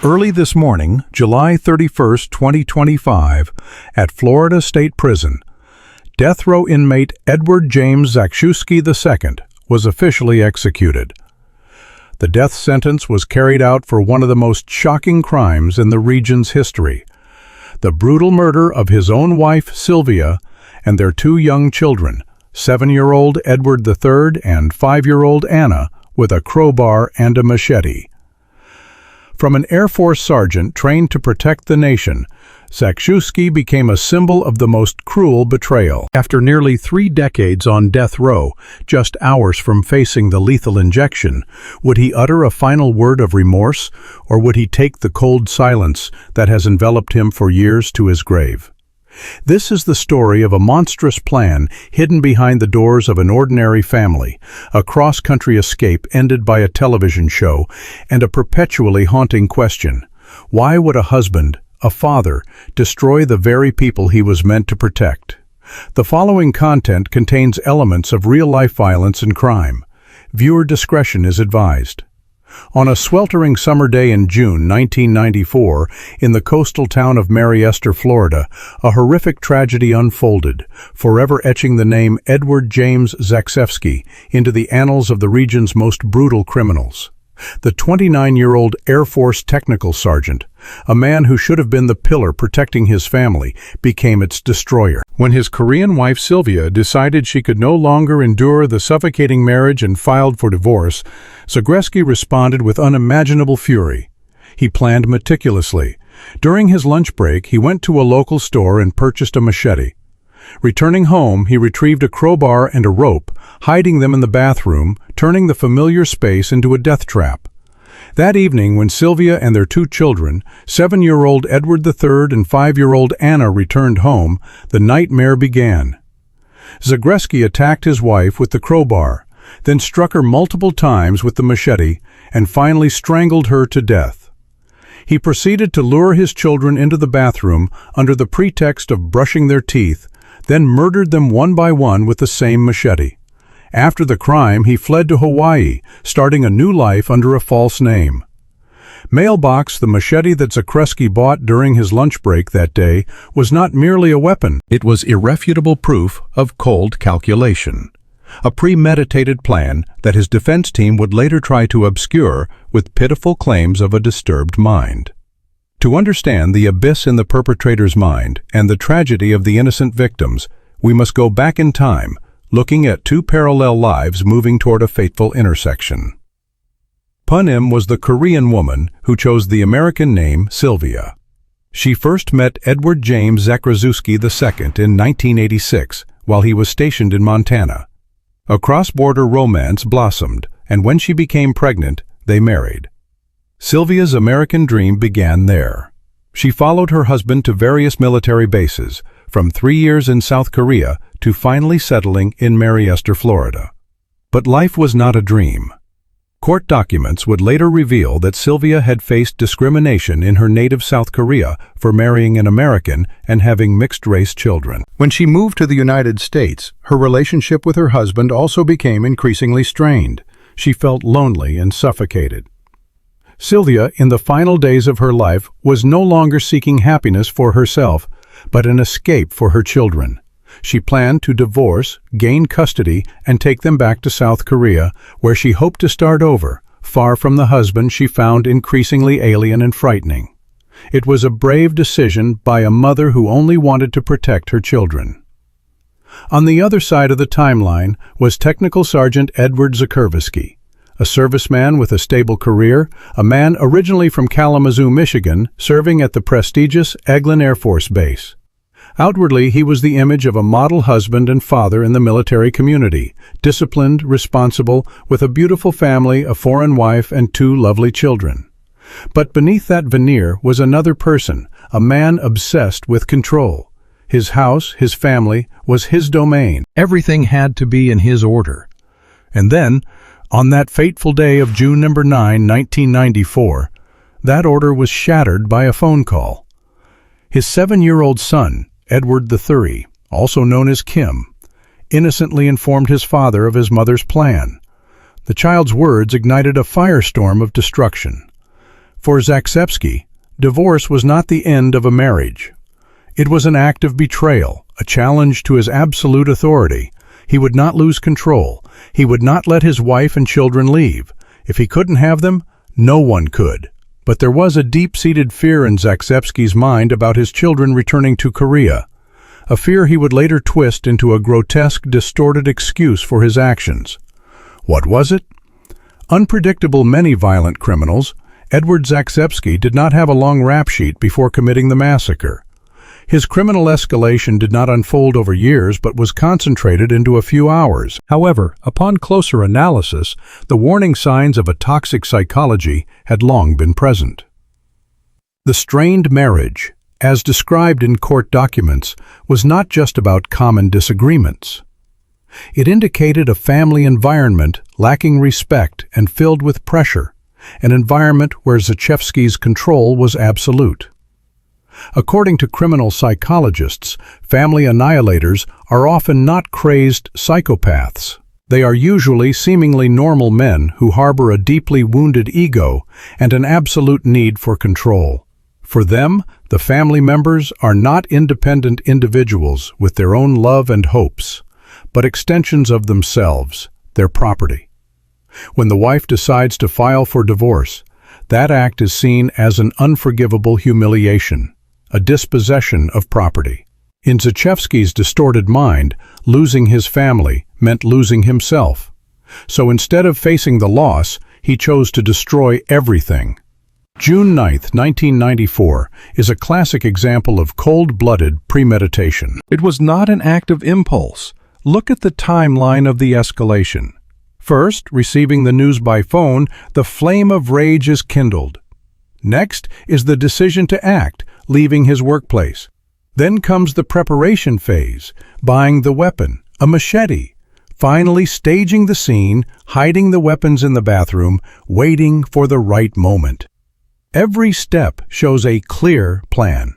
Early this morning, July 31, 2025, at Florida State Prison, death row inmate Edward James Zakrzewski II was officially executed. The death sentence was carried out for one of the most shocking crimes in the region's history: the brutal murder of his own wife, Sylvia, and their two young children, 7-year-old Edward III and 5-year-old Anna, with a crowbar and a machete. From an Air Force sergeant trained to protect the nation, Zakrzewski became a symbol of the most cruel betrayal. After nearly 3 decades on death row, just hours from facing the lethal injection, would he utter a final word of remorse, or would he take the cold silence that has enveloped him for years to his grave? This is the story of a monstrous plan hidden behind the doors of an ordinary family, a cross-country escape ended by a television show, and a perpetually haunting question: why would a husband, a father, destroy the very people he was meant to protect? The following content contains elements of real-life violence and crime. Viewer discretion is advised. On a sweltering summer day in June 1994, in the coastal town of Mariester, Florida, a horrific tragedy unfolded, forever etching the name Edward James Zakrzewski into the annals of the region's most brutal criminals. The 29-year-old Air Force technical sergeant, a man who should have been the pillar protecting his family, became its destroyer. When his Korean wife Sylvia decided she could no longer endure the suffocating marriage and filed for divorce, Zakrzewski responded with unimaginable fury. He planned meticulously. During his lunch break, he went to a local store and purchased a machete. Returning home, he retrieved a crowbar and a rope, hiding them in the bathroom, turning the familiar space into a death trap. That evening, when Sylvia and their 2 children, 7-year-old Edward III and 5-year-old Anna, returned home, the nightmare began. Zakrzewski attacked his wife with the crowbar, then struck her multiple times with the machete, and finally strangled her to death. He proceeded to lure his children into the bathroom under the pretext of brushing their teeth, then murdered them one by one with the same machete. After the crime, he fled to Hawaii, starting a new life under a false name. Mailbox: the machete that Zakrzewski bought during his lunch break that day was not merely a weapon. It was irrefutable proof of cold calculation, a premeditated plan that his defense team would later try to obscure with pitiful claims of a disturbed mind. To understand the abyss in the perpetrator's mind and the tragedy of the innocent victims, we must go back in time, looking at 2 parallel lives moving toward a fateful intersection. Punim was the Korean woman who chose the American name Sylvia. She first met Edward James Zakrzewski II in 1986 while he was stationed in Montana. A cross-border romance blossomed, and when she became pregnant, they married. Sylvia's American dream began there. She followed her husband to various military bases, from 3 years in South Korea to finally settling in Mariester, Florida. But life was not a dream. Court documents would later reveal that Sylvia had faced discrimination in her native South Korea for marrying an American and having mixed-race children. When she moved to the United States, her relationship with her husband also became increasingly strained. She felt lonely and suffocated. Sylvia, in the final days of her life, was no longer seeking happiness for herself, but an escape for her children. She planned to divorce, gain custody, and take them back to South Korea, where she hoped to start over, far from the husband she found increasingly alien and frightening. It was a brave decision by a mother who only wanted to protect her children. On the other side of the timeline was Technical Sergeant Edward Zakrzewski, a serviceman with a stable career, a man originally from Kalamazoo, Michigan, serving at the prestigious Eglin Air Force Base. Outwardly, he was the image of a model husband and father in the military community, disciplined, responsible, with a beautiful family, a foreign wife, and 2 lovely children. But beneath that veneer was another person, a man obsessed with control. His house, his family, was his domain. Everything had to be in his order. And then, on that fateful day of June 9, 1994, that order was shattered by a phone call. His 7-year-old son, Edward III, also known as Kim, innocently informed his father of his mother's plan. The child's words ignited a firestorm of destruction. For Zakrzewski, divorce was not the end of a marriage. It was an act of betrayal, a challenge to his absolute authority. He would not lose control. He would not let his wife and children leave. If he couldn't have them, no one could. But there was a deep-seated fear in Zakrzewski's mind about his children returning to Korea, a fear he would later twist into a grotesque, distorted excuse for his actions. What was it? Unpredictable many violent criminals, Edward Zakrzewski did not have a long rap sheet before committing the massacre. His criminal escalation did not unfold over years but was concentrated into a few hours. However, upon closer analysis, the warning signs of a toxic psychology had long been present. The strained marriage, as described in court documents, was not just about common disagreements. It indicated a family environment lacking respect and filled with pressure, an environment where Zakrzewski's control was absolute. According to criminal psychologists, family annihilators are often not crazed psychopaths. They are usually seemingly normal men who harbor a deeply wounded ego and an absolute need for control. For them, the family members are not independent individuals with their own love and hopes, but extensions of themselves, their property. When the wife decides to file for divorce, that act is seen as an unforgivable humiliation, a dispossession of property. In Zakrzewski's distorted mind, losing his family meant losing himself. So instead of facing the loss, he chose to destroy everything. June 9, 1994, is a classic example of cold-blooded premeditation. It was not an act of impulse. Look at the timeline of the escalation. First, receiving the news by phone, the flame of rage is kindled. Next is the decision to act, leaving his workplace. Then comes the preparation phase, buying the weapon, a machete. Finally staging the scene, hiding the weapons in the bathroom, waiting for the right moment. Every step shows a clear plan.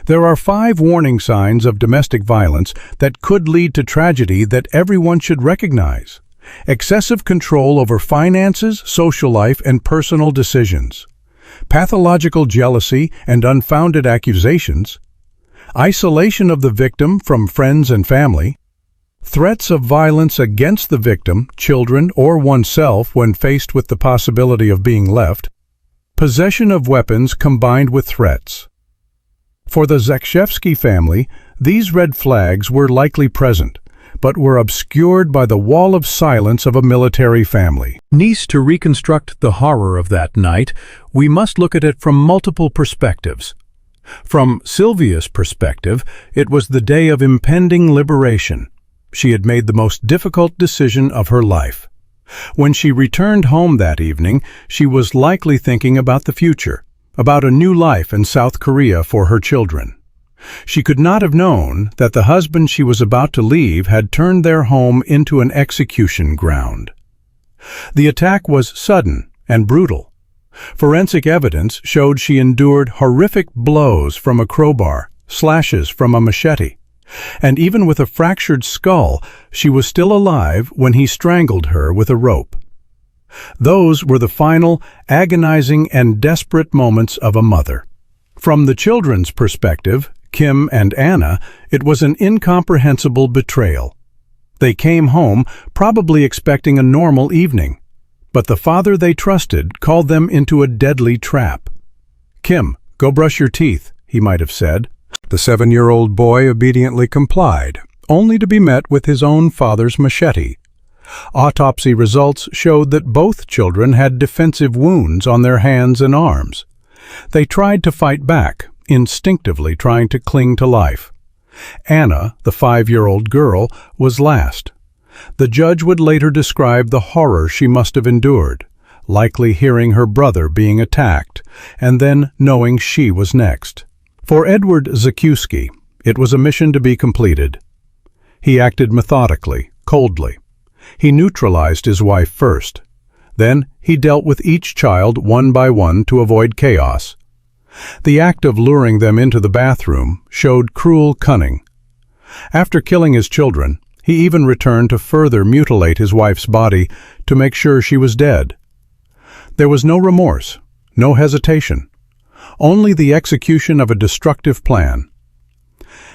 There are 5 warning signs of domestic violence that could lead to tragedy that everyone should recognize. Excessive control over finances, social life, and personal decisions. Pathological jealousy and unfounded accusations. Isolation of the victim from friends and family. Threats of violence against the victim, children, or oneself when faced with the possibility of being left. Possession of weapons combined with threats. For the Zakrzewski family, these red flags were likely present, but were obscured by the wall of silence of a military family. To reconstruct the horror of that night, we must look at it from multiple perspectives. From Sylvia's perspective, it was the day of impending liberation. She had made the most difficult decision of her life. When she returned home that evening, she was likely thinking about the future, about a new life in South Korea for her children. She could not have known that the husband she was about to leave had turned their home into an execution ground. The attack was sudden and brutal. Forensic evidence showed she endured horrific blows from a crowbar, slashes from a machete, and even with a fractured skull, she was still alive when he strangled her with a rope. Those were the final, agonizing and desperate moments of a mother. From the children's perspective, Kim and Anna, it was an incomprehensible betrayal. They came home, probably expecting a normal evening, but the father they trusted called them into a deadly trap. "Kim, go brush your teeth," he might have said. The 7-year-old boy obediently complied, only to be met with his own father's machete. Autopsy results showed that both children had defensive wounds on their hands and arms. They tried to fight back, instinctively trying to cling to life. Anna, the 5-year-old girl, was last. The judge would later describe the horror she must have endured, likely hearing her brother being attacked, and then knowing she was next. For Edward Zakrzewski, it was a mission to be completed. He acted methodically, coldly. He neutralized his wife first. Then he dealt with each child one by one to avoid chaos. The act of luring them into the bathroom showed cruel cunning. After killing his children, he even returned to further mutilate his wife's body to make sure she was dead. There was no remorse, no hesitation, only the execution of a destructive plan.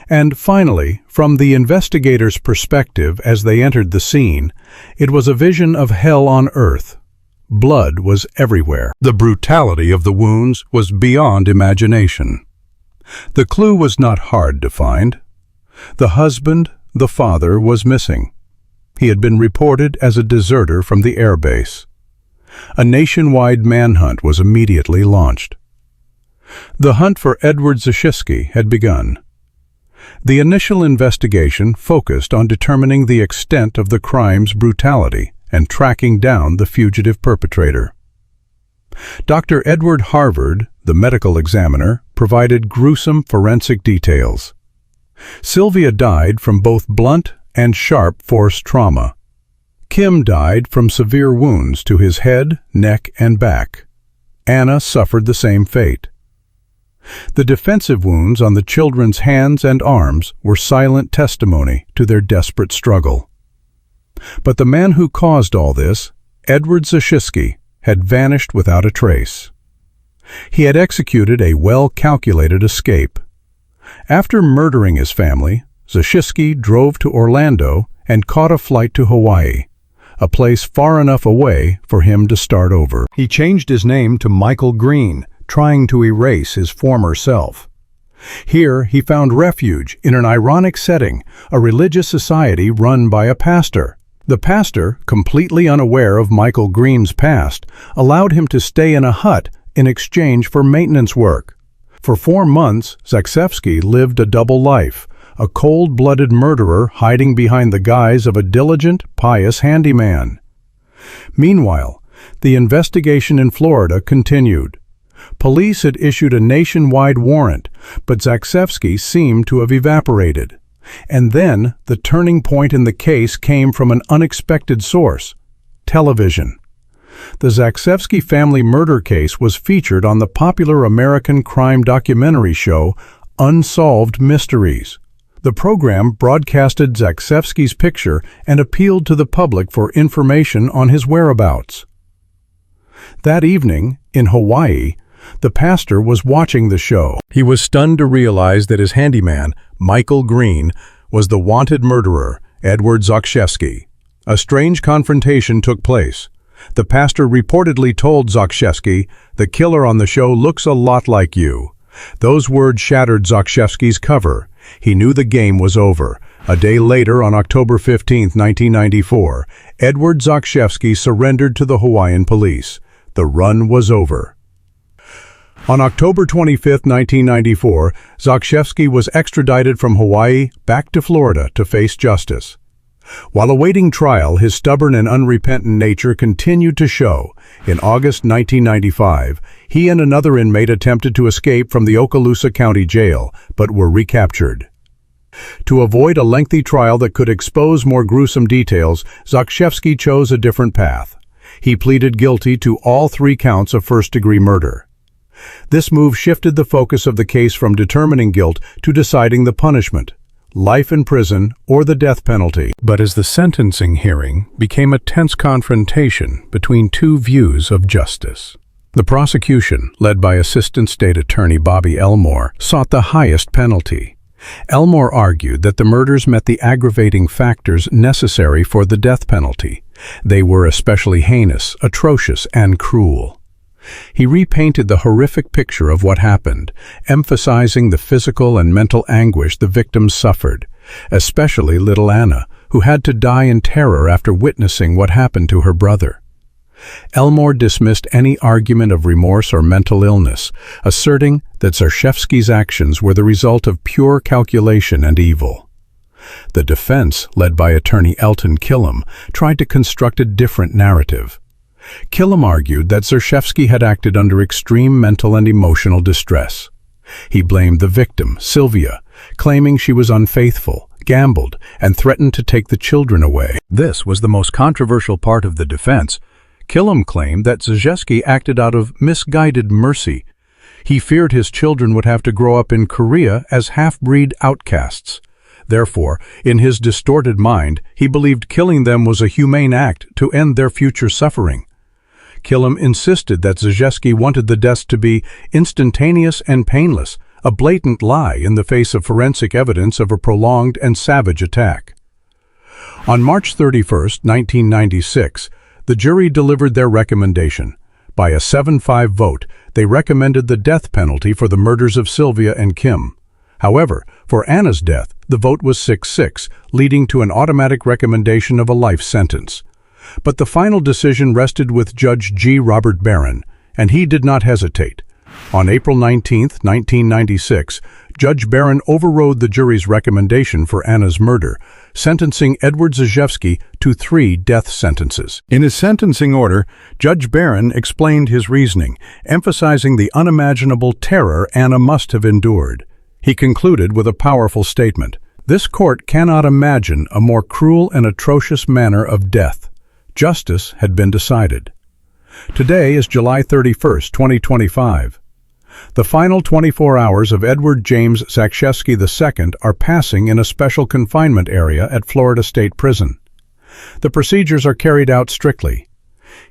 And finally, from the investigators' perspective as they entered the scene, it was a vision of hell on earth. Blood was everywhere. The brutality of the wounds was beyond imagination. The clue was not hard to find. The husband, the father, was missing. He had been reported as a deserter from the airbase. A nationwide manhunt was immediately launched. The hunt for Edward Zakrzewski had begun. The initial investigation focused on determining the extent of the crime's brutality and tracking down the fugitive perpetrator. Dr. Edward Harvard, the medical examiner, provided gruesome forensic details. Sylvia died from both blunt and sharp force trauma. Kim died from severe wounds to his head, neck, and back. Anna suffered the same fate. The defensive wounds on the children's hands and arms were silent testimony to their desperate struggle. But the man who caused all this, Edward Zakrzewski, had vanished without a trace. He had executed a well-calculated escape. After murdering his family, Zakrzewski drove to Orlando and caught a flight to Hawaii, a place far enough away for him to start over. He changed his name to Michael Green, trying to erase his former self. Here he found refuge in an ironic setting, a religious society run by a pastor. The pastor, completely unaware of Michael Green's past, allowed him to stay in a hut in exchange for maintenance work. For 4 months, Zakrzewski lived a double life, a cold-blooded murderer hiding behind the guise of a diligent, pious handyman. Meanwhile, the investigation in Florida continued. Police had issued a nationwide warrant, but Zakrzewski seemed to have evaporated. And then, the turning point in the case came from an unexpected source: television. The Zakrzewski family murder case was featured on the popular American crime documentary show Unsolved Mysteries. The program broadcasted Zakrzewski's picture and appealed to the public for information on his whereabouts. That evening, in Hawaii, the pastor was watching the show. He was stunned to realize that his handyman, Michael Green, was the wanted murderer, Edward Zakrzewski. A strange confrontation took place. The pastor reportedly told Zakrzewski, "The killer on the show looks a lot like you." Those words shattered Zakrzewski's cover. He knew the game was over. A day later, on October 15, 1994, Edward Zakrzewski surrendered to the Hawaiian police. The run was over. On October 25, 1994, Zakrzewski was extradited from Hawaii back to Florida to face justice. While awaiting trial, his stubborn and unrepentant nature continued to show. In August 1995, he and another inmate attempted to escape from the Okaloosa County Jail, but were recaptured. To avoid a lengthy trial that could expose more gruesome details, Zakrzewski chose a different path. He pleaded guilty to all 3 counts of first-degree murder. This move shifted the focus of the case from determining guilt to deciding the punishment: life in prison or the death penalty. But as the sentencing hearing became a tense confrontation between 2 views of justice. The prosecution, led by Assistant State Attorney Bobby Elmore, sought the highest penalty. Elmore argued that the murders met the aggravating factors necessary for the death penalty. They were especially heinous, atrocious, and cruel. He repainted the horrific picture of what happened, emphasizing the physical and mental anguish the victims suffered, especially little Anna, who had to die in terror after witnessing what happened to her brother. Elmore dismissed any argument of remorse or mental illness, asserting that Zakrzewski's actions were the result of pure calculation and evil. The defense, led by attorney Elton Killam, tried to construct a different narrative. Killam argued that Zakrzewski had acted under extreme mental and emotional distress. He blamed the victim, Sylvia, claiming she was unfaithful, gambled, and threatened to take the children away. This was the most controversial part of the defense. Killam claimed that Zakrzewski acted out of misguided mercy. He feared his children would have to grow up in Korea as half-breed outcasts. Therefore, in his distorted mind, he believed killing them was a humane act to end their future suffering. Killam insisted that Zakrzewski wanted the deaths to be instantaneous and painless, a blatant lie in the face of forensic evidence of a prolonged and savage attack. On March 31, 1996, the jury delivered their recommendation. By a 7-5 vote, they recommended the death penalty for the murders of Sylvia and Kim. However, for Anna's death, the vote was 6-6, leading to an automatic recommendation of a life sentence. But the final decision rested with Judge G. Robert Barron, and he did not hesitate. On April 19, 1996, Judge Barron overrode the jury's recommendation for Anna's murder, sentencing Edward Zakrzewski to 3 death sentences. In his sentencing order, Judge Barron explained his reasoning, emphasizing the unimaginable terror Anna must have endured. He concluded with a powerful statement: "This court cannot imagine a more cruel and atrocious manner of death. Justice had been decided." Today is July 31, 2025. The final 24 hours of Edward James Zakrzewski II are passing in a special confinement area at Florida State Prison. The procedures are carried out strictly.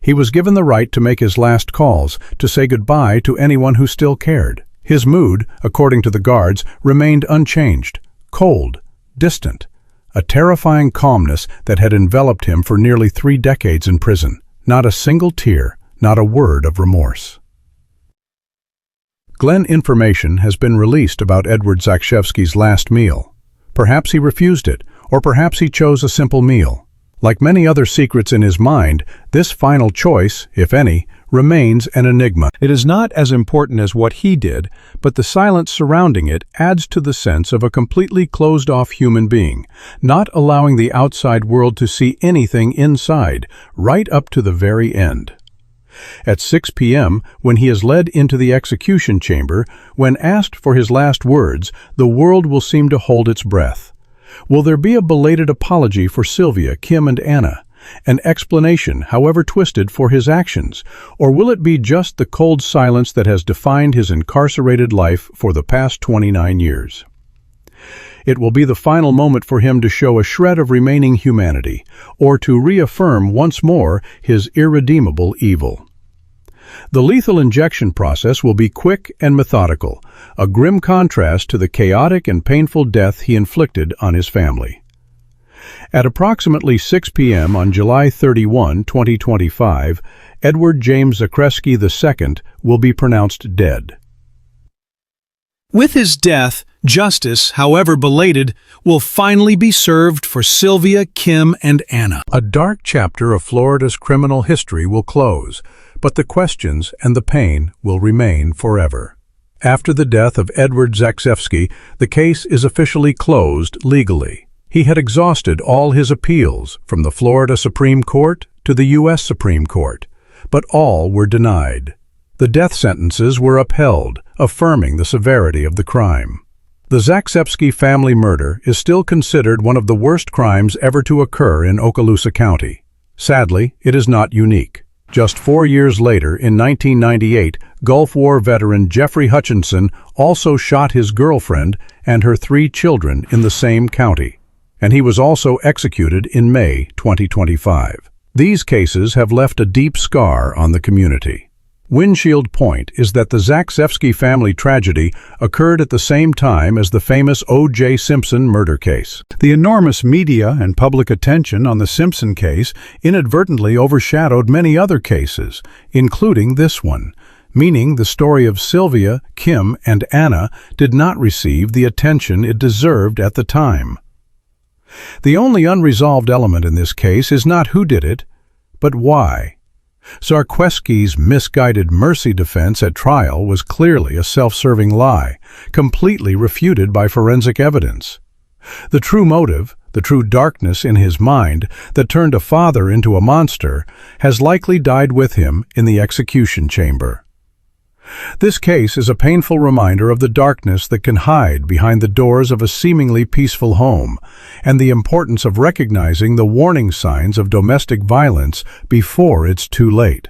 He was given the right to make his last calls, to say goodbye to anyone who still cared. His mood, according to the guards, remained unchanged, cold, distant, a terrifying calmness that had enveloped him for nearly 3 decades in prison. Not a single tear, not a word of remorse. Glenn information has been released about Edward Zakrzewski's last meal. Perhaps he refused it, or perhaps he chose a simple meal. Like many other secrets in his mind, this final choice, if any, remains an enigma. It is not as important as what he did, but the silence surrounding it adds to the sense of a completely closed-off human being, not allowing the outside world to see anything inside, right up to the very end. At 6 p.m., when he is led into the execution chamber, when asked for his last words, the world will seem to hold its breath. Will there be a belated apology for Sylvia, Kim, and Anna? An explanation, however twisted, for his actions? Or will it be just the cold silence that has defined his incarcerated life for the past 29 years? It will be the final moment for him to show a shred of remaining humanity, or to reaffirm once more his irredeemable evil. The lethal injection process will be quick and methodical, a grim contrast to the chaotic and painful death he inflicted on his family. At approximately 6 p.m. on July 31, 2025, Edward James Zakrzewski II will be pronounced dead. With his death, justice, however belated, will finally be served for Sylvia, Kim, and Anna. A dark chapter of Florida's criminal history will close, but the questions and the pain will remain forever. After the death of Edward Zakrzewski, the case is officially closed legally. He had exhausted all his appeals, from the Florida Supreme Court to the U.S. Supreme Court, but all were denied. The death sentences were upheld, affirming the severity of the crime. The Zakrzewski family murder is still considered one of the worst crimes ever to occur in Okaloosa County. Sadly, it is not unique. Just 4 years later, in 1998, Gulf War veteran Jeffrey Hutchinson also shot his girlfriend and her 3 children in the same county, and he was also executed in May 2025. These cases have left a deep scar on the community. Windshield point is that the Zakrzewski family tragedy occurred at the same time as the famous O.J. Simpson murder case. The enormous media and public attention on the Simpson case inadvertently overshadowed many other cases, including this one, meaning the story of Sylvia, Kim, and Anna did not receive the attention it deserved at the time. The only unresolved element in this case is not who did it, but why. Zakrzewski's misguided mercy defense at trial was clearly a self-serving lie, completely refuted by forensic evidence. The true motive, the true darkness in his mind that turned a father into a monster, has likely died with him in the execution chamber. This case is a painful reminder of the darkness that can hide behind the doors of a seemingly peaceful home, and the importance of recognizing the warning signs of domestic violence before it's too late.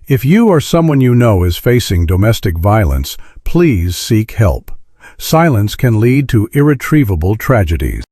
If you or someone you know is facing domestic violence, please seek help. Silence can lead to irretrievable tragedies.